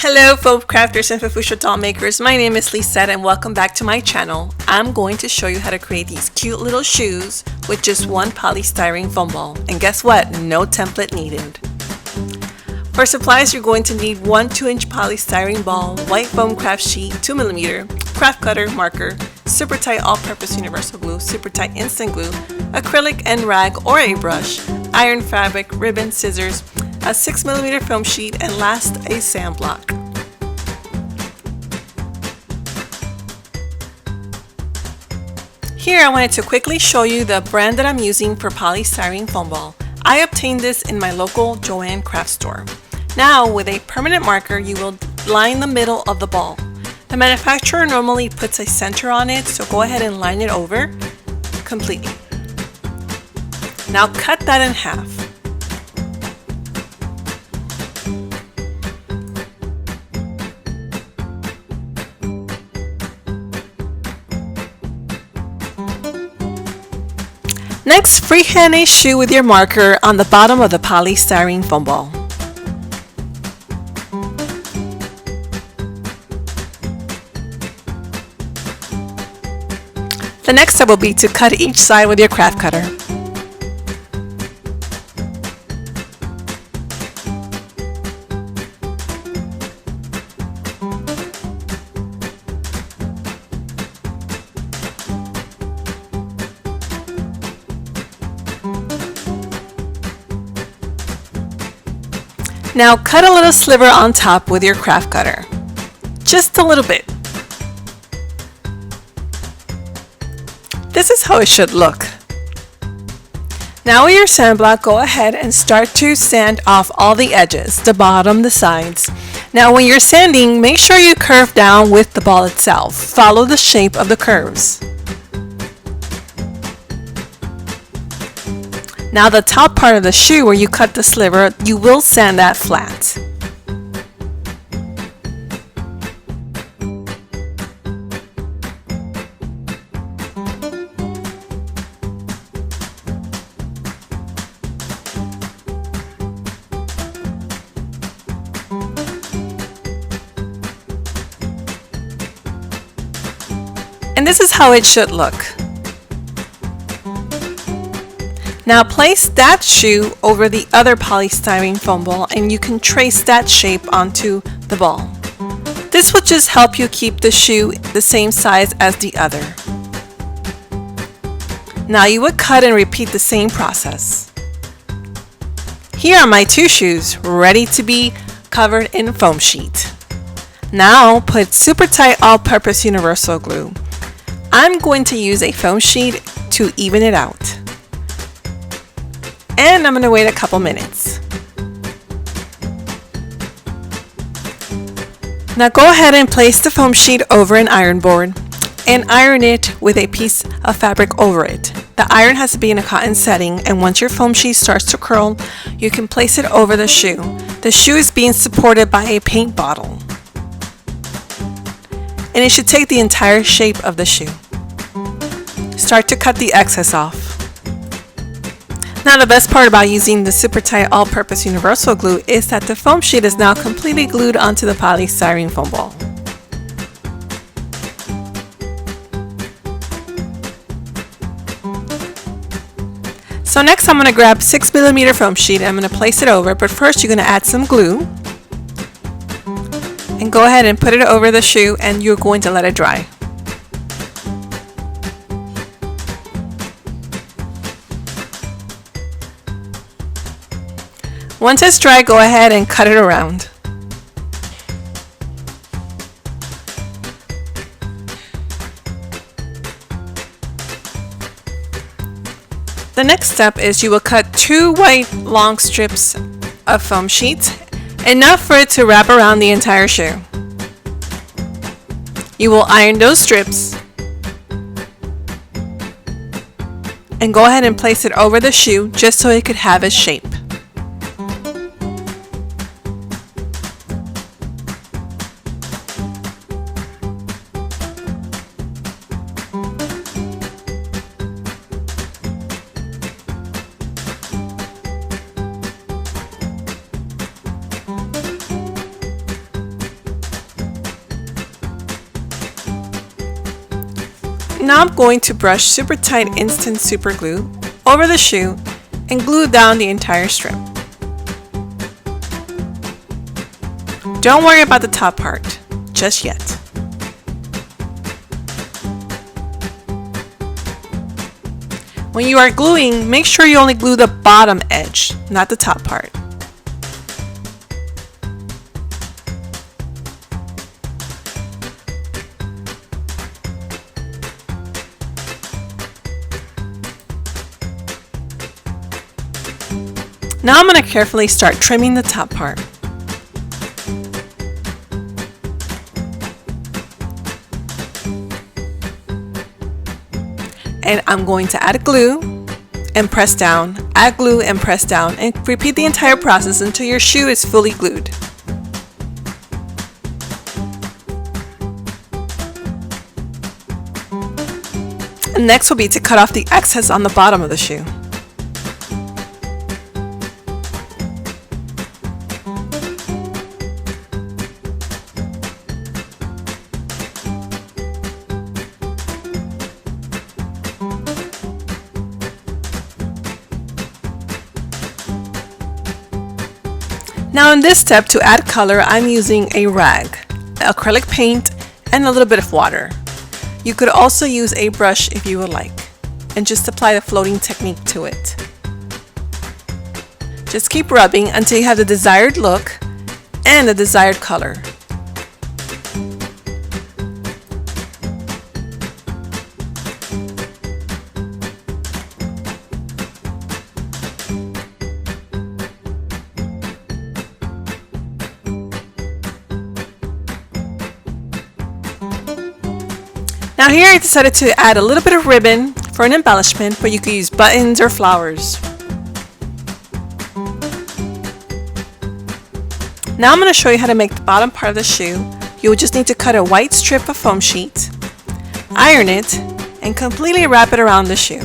Hello foam crafters and Fofucha doll makers, my name is Lisette and welcome back to my channel. I'm going to show you how to create these cute little shoes with just one polystyrene foam ball. And guess what? No template needed. For supplies, you're going to need one 2-inch polystyrene ball, white foam craft sheet, 2mm, craft cutter, marker, super tight all-purpose universal glue, super tight instant glue, acrylic end rag or a brush, iron fabric, ribbon, scissors, a 6mm film sheet, and last, a sand block. Here I wanted to quickly show you the brand that I'm using for polystyrene foam ball. I obtained this in my local Joann craft store. Now with a permanent marker you will line the middle of the ball. The manufacturer normally puts a center on it, so go ahead and line it over completely. Now cut that in half. Next, freehand a shoe with your marker on the bottom of the polystyrene foam ball. The next step will be to cut each side with your craft cutter. Now cut a little sliver on top with your craft cutter. Just a little bit. This is how it should look. Now with your sand block, go ahead and start to sand off all the edges, the bottom, the sides. Now when you're sanding, make sure you curve down with the ball itself. Follow the shape of the curves. Now the top part of the shoe where you cut the sliver, you will sand that flat. And this is how it should look. Now place that shoe over the other polystyrene foam ball and you can trace that shape onto the ball. This will just help you keep the shoe the same size as the other. Now you would cut and repeat the same process. Here are my two shoes ready to be covered in foam sheet. Now put super tight all-purpose universal glue. I'm going to use a foam sheet to even it out. And I'm going to wait a couple minutes. Now go ahead and place the foam sheet over an iron board and iron it with a piece of fabric over it. The iron has to be in a cotton setting, and once your foam sheet starts to curl, you can place it over the shoe. The shoe is being supported by a paint bottle, and it should take the entire shape of the shoe. Start to cut the excess off. Now the best part about using the super tight all-purpose universal glue is that the foam sheet is now completely glued onto the polystyrene foam ball. So next I'm going to grab 6mm foam sheet and I'm going to place it over, but first you're going to add some glue and go ahead and put it over the shoe and you're going to let it dry. Once it's dry, go ahead and cut it around. The next step is you will cut 2 white long strips of foam sheet, enough for it to wrap around the entire shoe. You will iron those strips and go ahead and place it over the shoe just so it could have its shape. Now I'm going to brush super tight instant super glue over the shoe and glue down the entire strip. Don't worry about the top part just yet. When you are gluing, make sure you only glue the bottom edge, not the top part. Now I'm going to carefully start trimming the top part. And I'm going to add glue and press down, add glue and press down, and repeat the entire process until your shoe is fully glued. And next will be to cut off the excess on the bottom of the shoe. Now in this step, to add color, I'm using a rag, acrylic paint, and a little bit of water. You could also use a brush if you would like, and just apply the floating technique to it. Just keep rubbing until you have the desired look and the desired color. Now here I decided to add a little bit of ribbon for an embellishment, but you could use buttons or flowers. Now I'm going to show you how to make the bottom part of the shoe. You will just need to cut a white strip of foam sheet, iron it, and completely wrap it around the shoe.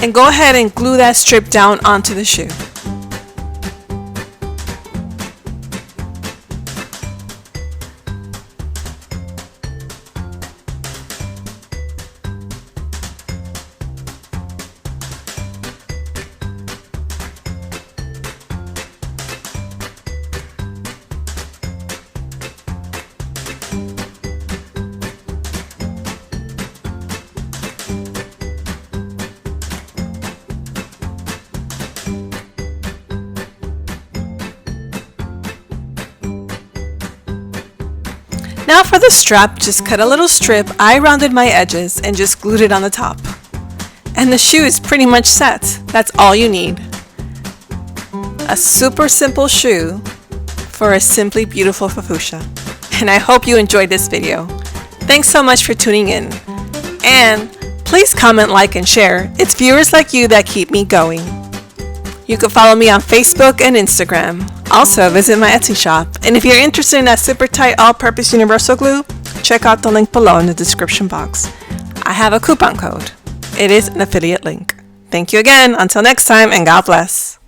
And go ahead and glue that strip down onto the shoe. Now for the strap, just cut a little strip. I rounded my edges and just glued it on the top. And the shoe is pretty much set. That's all you need. A super simple shoe for a simply beautiful Fofucha. And I hope you enjoyed this video. Thanks so much for tuning in. And please comment, like, and share. It's viewers like you that keep me going. You can follow me on Facebook and Instagram. Also, visit my Etsy shop. And if you're interested in that super tight all-purpose universal glue, check out the link below in the description box. I have a coupon code. It is an affiliate link. Thank you again. Until next time, and God bless.